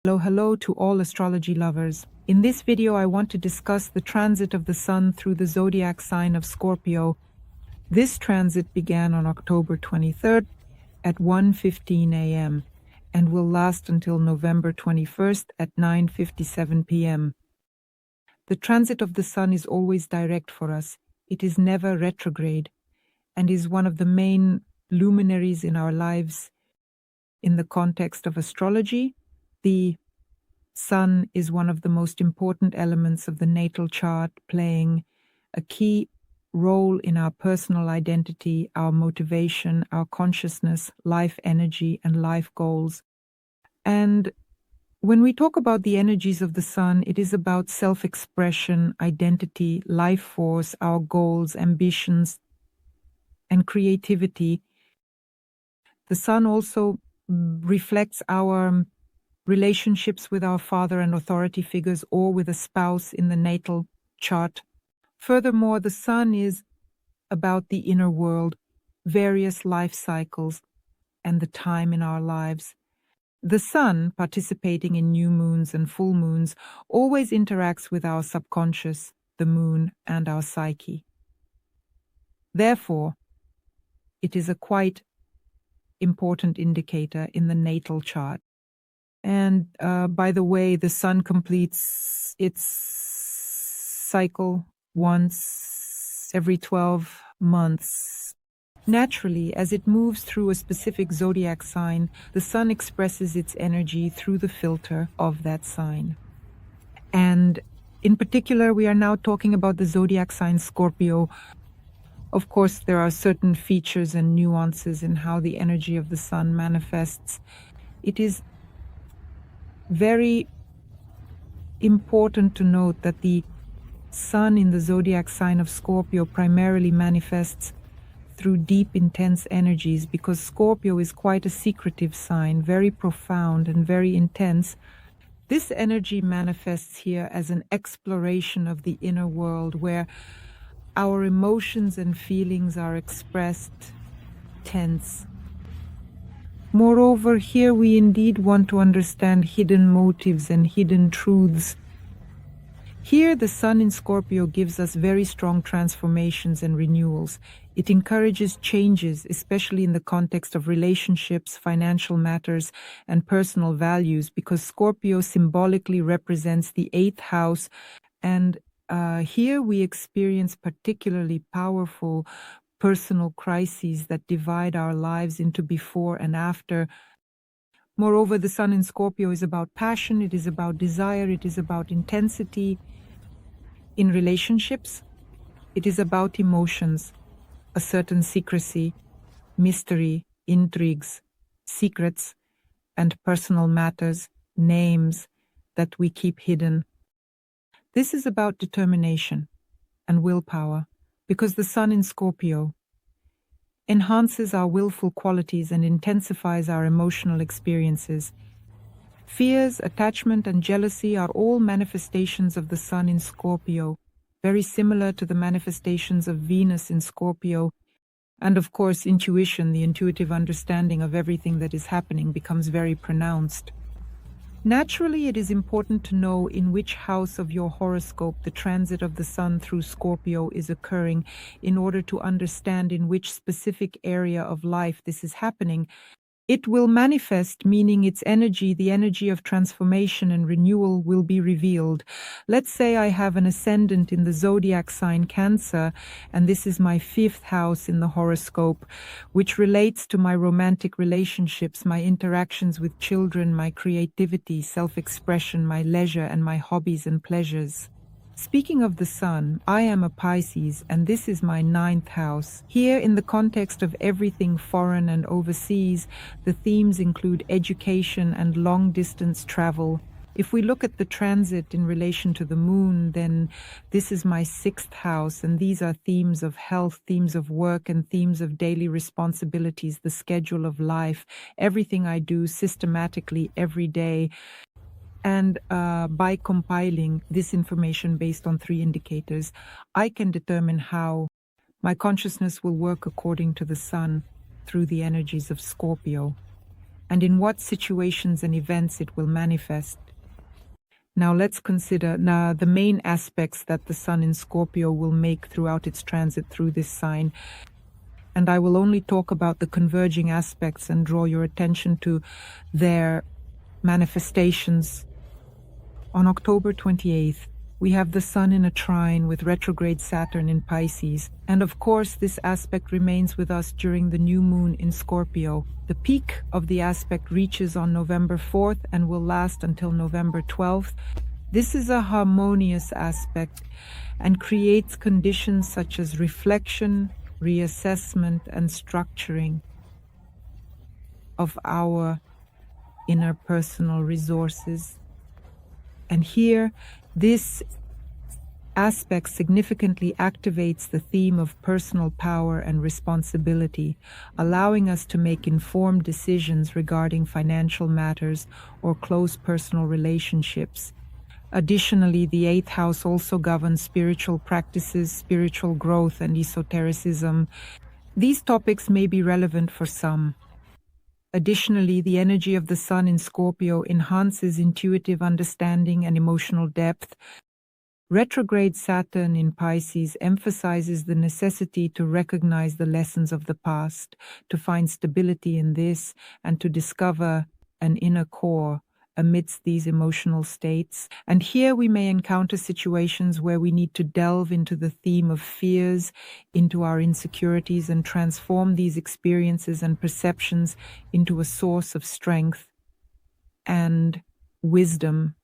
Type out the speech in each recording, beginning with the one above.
Hello to all astrology lovers. In this video, I want to discuss the transit of the Sun through the zodiac sign of Scorpio. This transit began on October 23rd at 1:15 a.m. and will last until November 21st at 9:57 p.m. The transit of the Sun is always direct for us. It is never retrograde and is one of the main luminaries in our lives. In the context of astrology, the Sun is one of the most important elements of the natal chart, playing a key role in our personal identity, our motivation, our consciousness, life energy, and life goals. And when we talk about the energies of the Sun, it is about self-expression, identity, life force, our goals, ambitions, and creativity. The Sun also reflects our relationships with our father and authority figures or with a spouse in the natal chart. Furthermore, the Sun is about the inner world, various life cycles, and the time in our lives. The Sun, participating in new moons and full moons, always interacts with our subconscious, the moon, and our psyche. Therefore, it is a quite important indicator in the natal chart. And by the way, the Sun completes its cycle once every 12 months. Naturally, as it moves through a specific zodiac sign, the Sun expresses its energy through the filter of that sign. And in particular, we are now talking about the zodiac sign Scorpio. Of course, there are certain features and nuances in how the energy of the Sun manifests. It is very important to note that the Sun in the zodiac sign of Scorpio primarily manifests through deep, intense energies, because Scorpio is quite a secretive sign, very profound and very intense. This energy manifests here as an exploration of the inner world, where our emotions and feelings are expressed tense. Moreover, here we indeed want to understand hidden motives and hidden truths. Here, the Sun in Scorpio gives us very strong transformations and renewals. It encourages changes, especially in the context of relationships, financial matters, and personal values, because Scorpio symbolically represents the 8th house. And here we experience particularly powerful personal crises that divide our lives into before and after. Moreover, the Sun in Scorpio is about passion, it is about desire, it is about intensity in relationships, it is about emotions, a certain secrecy, mystery, intrigues, secrets, and personal matters, names that we keep hidden. This is about determination and willpower, because the Sun in Scorpio enhances our willful qualities and intensifies our emotional experiences. Fears, attachment, and jealousy are all manifestations of the Sun in Scorpio, very similar to the manifestations of Venus in Scorpio. And of course, intuition, the intuitive understanding of everything that is happening, becomes very pronounced. Naturally, it is important to know in which house of your horoscope the transit of the Sun through Scorpio is occurring in order to understand in which specific area of life this is happening. It will manifest, meaning its energy, the energy of transformation and renewal, will be revealed. Let's say I have an ascendant in the zodiac sign Cancer, and this is my 5th house in the horoscope, which relates to my romantic relationships, my interactions with children, my creativity, self-expression, my leisure, and my hobbies and pleasures. Speaking of the Sun, I am a Pisces, and this is my 9th house. Here, in the context of everything foreign and overseas, the themes include education and long-distance travel. If we look at the transit in relation to the Moon, then this is my 6th house, and these are themes of health, themes of work, and themes of daily responsibilities, the schedule of life, everything I do systematically every day. And by compiling this information based on 3 indicators, I can determine how my consciousness will work according to the Sun through the energies of Scorpio. and in what situations and events it will manifest. Now let's consider the main aspects that the Sun in Scorpio will make throughout its transit through this sign. And I will only talk about the converging aspects and draw your attention to their manifestations. On October 28th, we have the Sun in a trine with retrograde Saturn in Pisces. And of course, this aspect remains with us during the new moon in Scorpio. The peak of the aspect reaches on November 4th and will last until November 12th. This is a harmonious aspect and creates conditions such as reflection, reassessment, and structuring of our inner personal resources. And here, this aspect significantly activates the theme of personal power and responsibility, allowing us to make informed decisions regarding financial matters or close personal relationships. Additionally, the 8th house also governs spiritual practices, spiritual growth, and esotericism. These topics may be relevant for some. Additionally, the energy of the Sun in Scorpio enhances intuitive understanding and emotional depth. Retrograde Saturn in Pisces emphasizes the necessity to recognize the lessons of the past, to find stability in this, and to discover an inner core amidst these emotional states. And here we may encounter situations where we need to delve into the theme of fears, into our insecurities, and transform these experiences and perceptions into a source of strength and wisdom.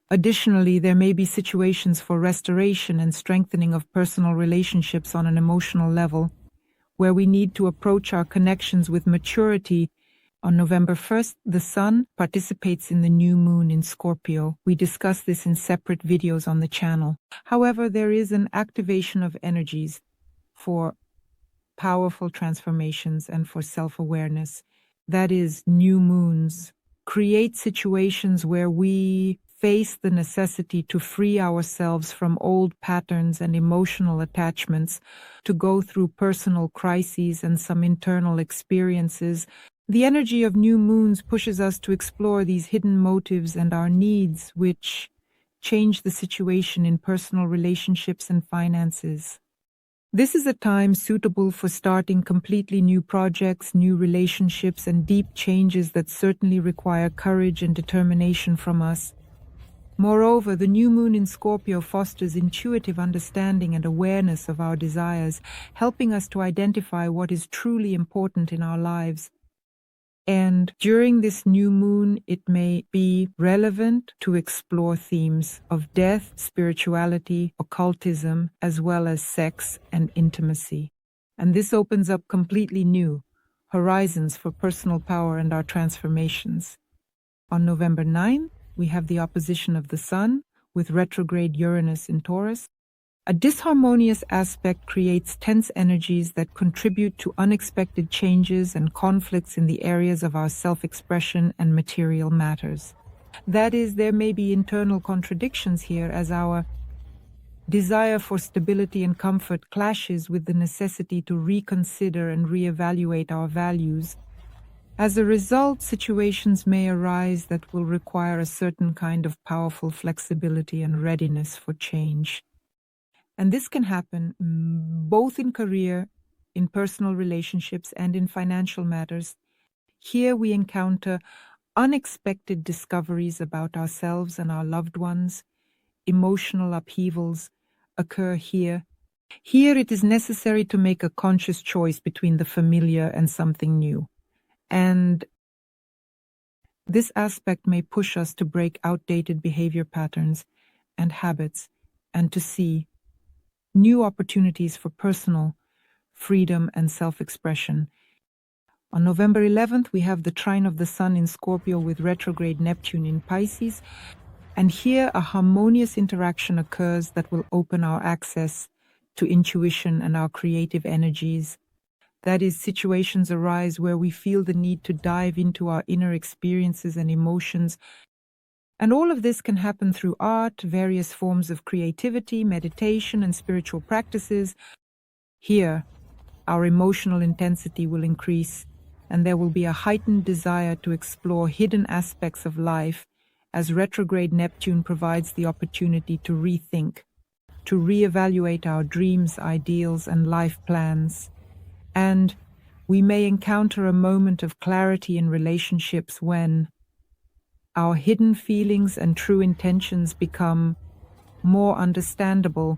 Additionally, there may be situations for restoration and strengthening of personal relationships on an emotional level, where we need to approach our connections with maturity. On November 1st, the Sun participates in the new moon in Scorpio. We discuss this in separate videos on the channel. However, there is an activation of energies for powerful transformations and for self-awareness. That is, new moons create situations where we face the necessity to free ourselves from old patterns and emotional attachments, to go through personal crises and some internal experiences. The energy of new moons pushes us to explore these hidden motives and our needs, which change the situation in personal relationships and finances. This is a time suitable for starting completely new projects, new relationships, and deep changes that certainly require courage and determination from us. Moreover, the new moon in Scorpio fosters intuitive understanding and awareness of our desires, helping us to identify what is truly important in our lives. And during this new moon, it may be relevant to explore themes of death, spirituality, occultism, as well as sex and intimacy. And this opens up completely new horizons for personal power and our transformations. On November 9th, we have the opposition of the Sun with retrograde Uranus in Taurus. A disharmonious aspect creates tense energies that contribute to unexpected changes and conflicts in the areas of our self-expression and material matters. That is, there may be internal contradictions here as our desire for stability and comfort clashes with the necessity to reconsider and reevaluate our values. As a result, situations may arise that will require a certain kind of powerful flexibility and readiness for change. And this can happen both in career, in personal relationships, and in financial matters. Here we encounter unexpected discoveries about ourselves and our loved ones. Emotional upheavals occur here. Here it is necessary to make a conscious choice between the familiar and something new. And this aspect may push us to break outdated behavior patterns and habits and to see new opportunities for personal freedom and self-expression. On November 11th, we have the trine of the Sun in Scorpio with retrograde Neptune in Pisces. And here a harmonious interaction occurs that will open our access to intuition and our creative energies. That is, situations arise where we feel the need to dive into our inner experiences and emotions. And all of this can happen through art, various forms of creativity, meditation, and spiritual practices. Here, our emotional intensity will increase, and there will be a heightened desire to explore hidden aspects of life as retrograde Neptune provides the opportunity to rethink, to reevaluate our dreams, ideals, and life plans. And we may encounter a moment of clarity in relationships when our hidden feelings and true intentions become more understandable.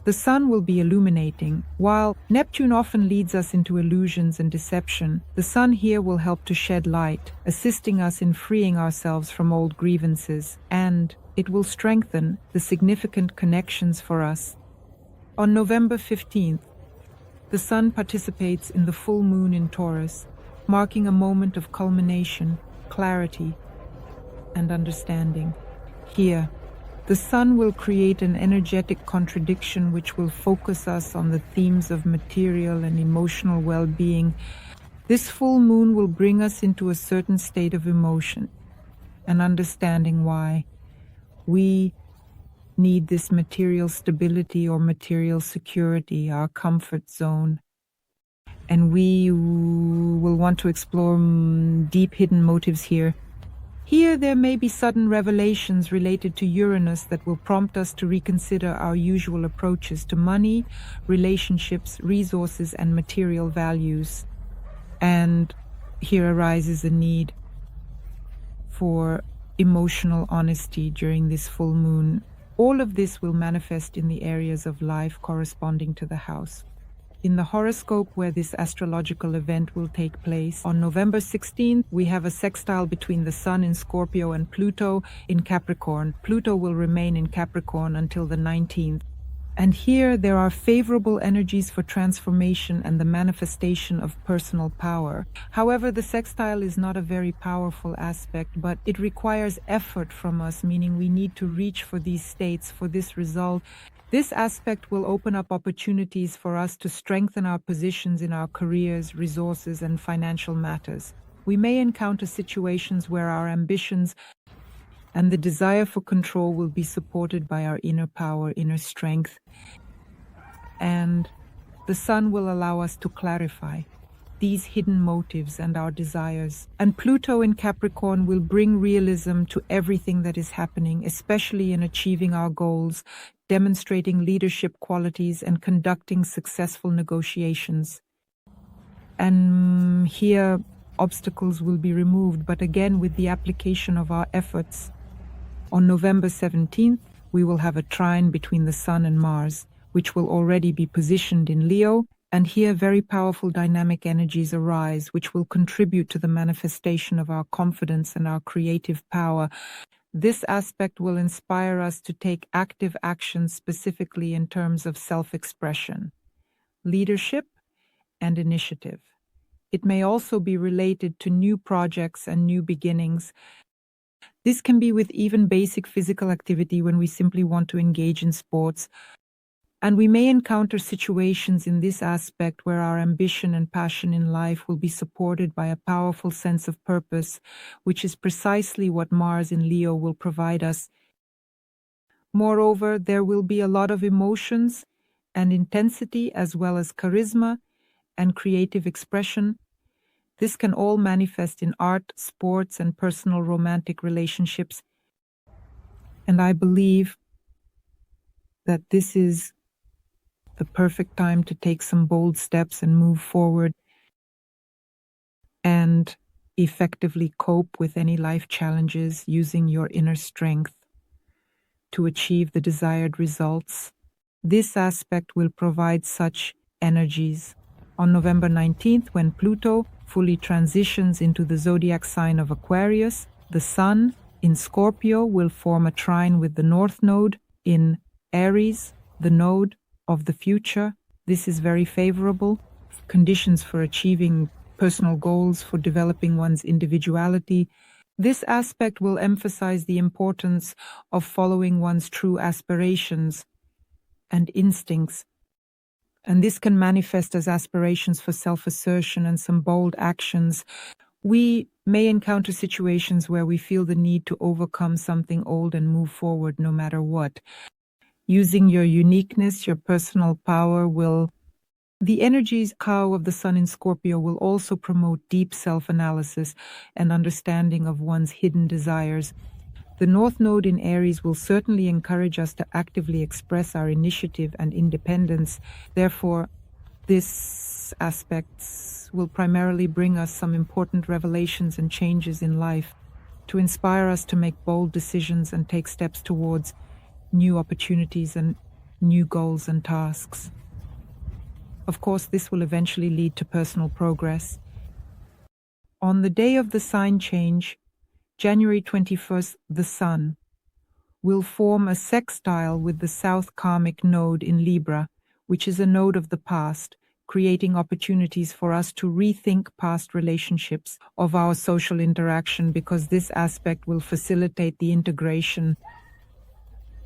The sun will be illuminating. While Neptune often leads us into illusions and deception, the sun here will help to shed light, assisting us in freeing ourselves from old grievances, and it will strengthen the significant connections for us. On November 15th, the sun participates in the full moon in Taurus, marking a moment of culmination, clarity, and understanding. Here, the sun will create an energetic contradiction which will focus us on the themes of material and emotional well-being. This full moon will bring us into a certain state of emotion and understanding why we need this material stability or material security, our comfort zone. And we will want to explore deep hidden motives here. Here there may be sudden revelations related to Uranus that will prompt us to reconsider our usual approaches to money, relationships, resources, and material values. And here arises a need for emotional honesty during this full moon. All of this will manifest in the areas of life corresponding to the house. In the horoscope where this astrological event will take place, on November 16th, we have a sextile between the Sun in Scorpio and Pluto in Capricorn. Pluto will remain in Capricorn until the 19th. And here there are favorable energies for transformation and the manifestation of personal power. However, the sextile is not a very powerful aspect, but it requires effort from us, meaning we need to reach for these states, for this result. This aspect will open up opportunities for us to strengthen our positions in our careers, resources, and financial matters. We may encounter situations where our ambitions and the desire for control will be supported by our inner power, inner strength. And the sun will allow us to clarify these hidden motives and our desires. And Pluto in Capricorn will bring realism to everything that is happening, especially in achieving our goals, demonstrating leadership qualities, and conducting successful negotiations. And here, obstacles will be removed, but again with the application of our efforts. On November 17th, we will have a trine between the Sun and Mars, which will already be positioned in Leo, and here very powerful dynamic energies arise, which will contribute to the manifestation of our confidence and our creative power. This aspect will inspire us to take active action specifically in terms of self-expression, leadership, and initiative. It may also be related to new projects and new beginnings. This can be with even basic physical activity when we simply want to engage in sports. And we may encounter situations in this aspect where our ambition and passion in life will be supported by a powerful sense of purpose, which is precisely what Mars in Leo will provide us. Moreover, there will be a lot of emotions and intensity as well as charisma and creative expression. This can all manifest in art, sports, and personal romantic relationships. And I believe that this is the perfect time to take some bold steps and move forward and effectively cope with any life challenges using your inner strength to achieve the desired results. This aspect will provide such energies. On November 19th, when Pluto fully transitions into the zodiac sign of Aquarius, the Sun in Scorpio will form a trine with the North Node in Aries, the node of the future. This is very favorable. Conditions for achieving personal goals, for developing one's individuality. This aspect will emphasize the importance of following one's true aspirations and instincts. And this can manifest as aspirations for self-assertion and some bold actions. We may encounter situations where we feel the need to overcome something old and move forward no matter what. Using your uniqueness, your personal power will The energies cow of the sun in Scorpio will also promote deep self-analysis and understanding of one's hidden desires. The North Node in Aries will certainly encourage us to actively express our initiative and independence. Therefore, this aspects will primarily bring us some important revelations and changes in life to inspire us to make bold decisions and take steps towards new opportunities and new goals and tasks. Of course, this will eventually lead to personal progress. On the day of the sign change, January 21st, the Sun will form a sextile with the South Karmic node in Libra, which is a node of the past, creating opportunities for us to rethink past relationships of our social interaction, because this aspect will facilitate the integration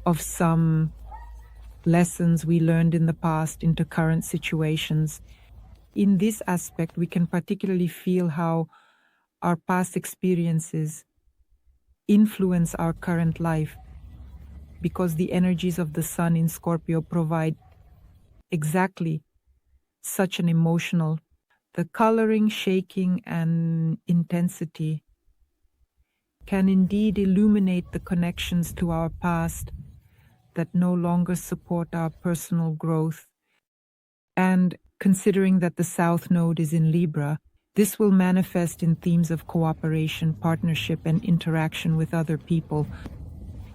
of some lessons we learned in the past into current situations. In this aspect, we can particularly feel how our past experiences influence our current life, because the energies of the sun in Scorpio provide exactly such an emotional, the coloring, shaking, and intensity can indeed illuminate the connections to our past that no longer support our personal growth. And considering that the South Node is in Libra, this will manifest in themes of cooperation, partnership, and interaction with other people.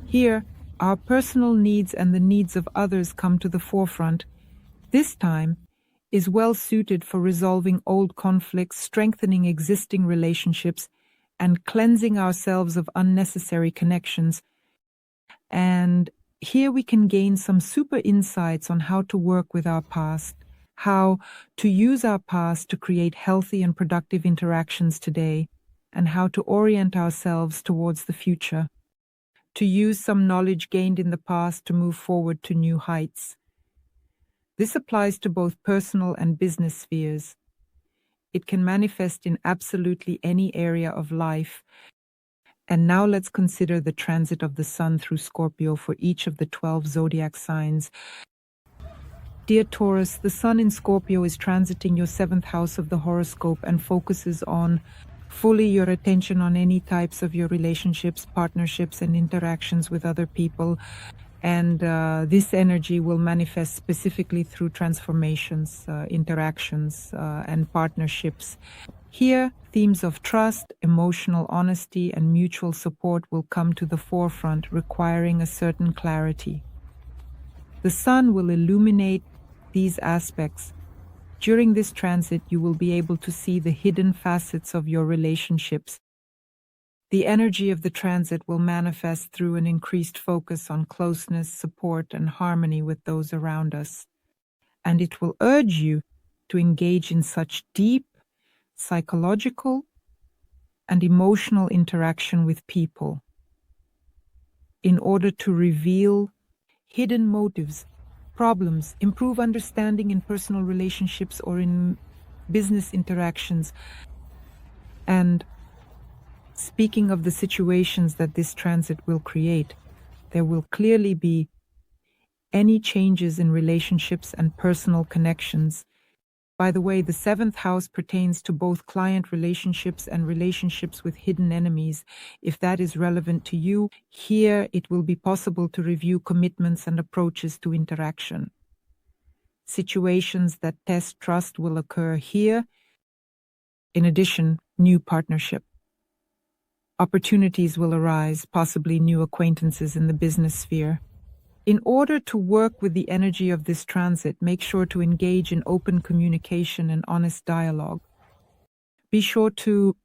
Here, our personal needs and the needs of others come to the forefront. This time is well suited for resolving old conflicts, strengthening existing relationships, and cleansing ourselves of unnecessary connections. And here we can gain some super insights on how to work with our past, how to use our past to create healthy and productive interactions today, and how to orient ourselves towards the future, to use some knowledge gained in the past to move forward to new heights. This applies to both personal and business spheres. It can manifest in absolutely any area of life. And now let's consider the transit of the sun through Scorpio for each of the 12 zodiac signs. Dear Taurus, the sun in Scorpio is transiting your 7th house of the horoscope and focuses on fully your attention on any types of your relationships, partnerships, and interactions with other people. And this energy will manifest specifically through transformations, interactions, and partnerships. Here, themes of trust, emotional honesty, and mutual support will come to the forefront, requiring a certain clarity. The sun will illuminate these aspects. During this transit, you will be able to see the hidden facets of your relationships. The energy of the transit will manifest through an increased focus on closeness, support, and harmony with those around us. And it will urge you to engage in such deep, psychological, and emotional interaction with people in order to reveal hidden motives, problems, improve understanding in personal relationships or in business interactions. And speaking of the situations that this transit will create, there will clearly be any changes in relationships and personal connections. By the way, the 7th house pertains to both client relationships and relationships with hidden enemies. If that is relevant to you, here it will be possible to review commitments and approaches to interaction. Situations that test trust will occur here. In addition, new partnership. Opportunities will arise, possibly new acquaintances in the business sphere. In order to work with the energy of this transit, make sure to engage in open communication and honest dialogue. Be sure to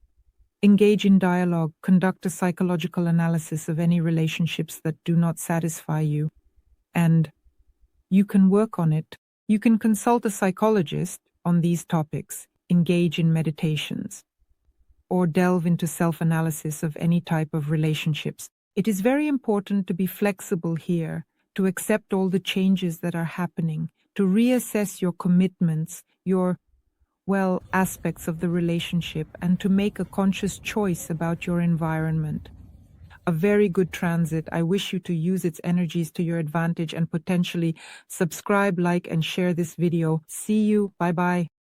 engage in dialogue, conduct a psychological analysis of any relationships that do not satisfy you, and you can work on it. You can consult a psychologist on these topics, engage in meditations, or delve into self-analysis of any type of relationships. It is very important to be flexible here, to accept all the changes that are happening, to reassess your commitments, your, aspects of the relationship, and to make a conscious choice about your environment. a very good transit. I wish you to use its energies to your advantage and potentially subscribe, like, and share this video. See you. Bye-bye.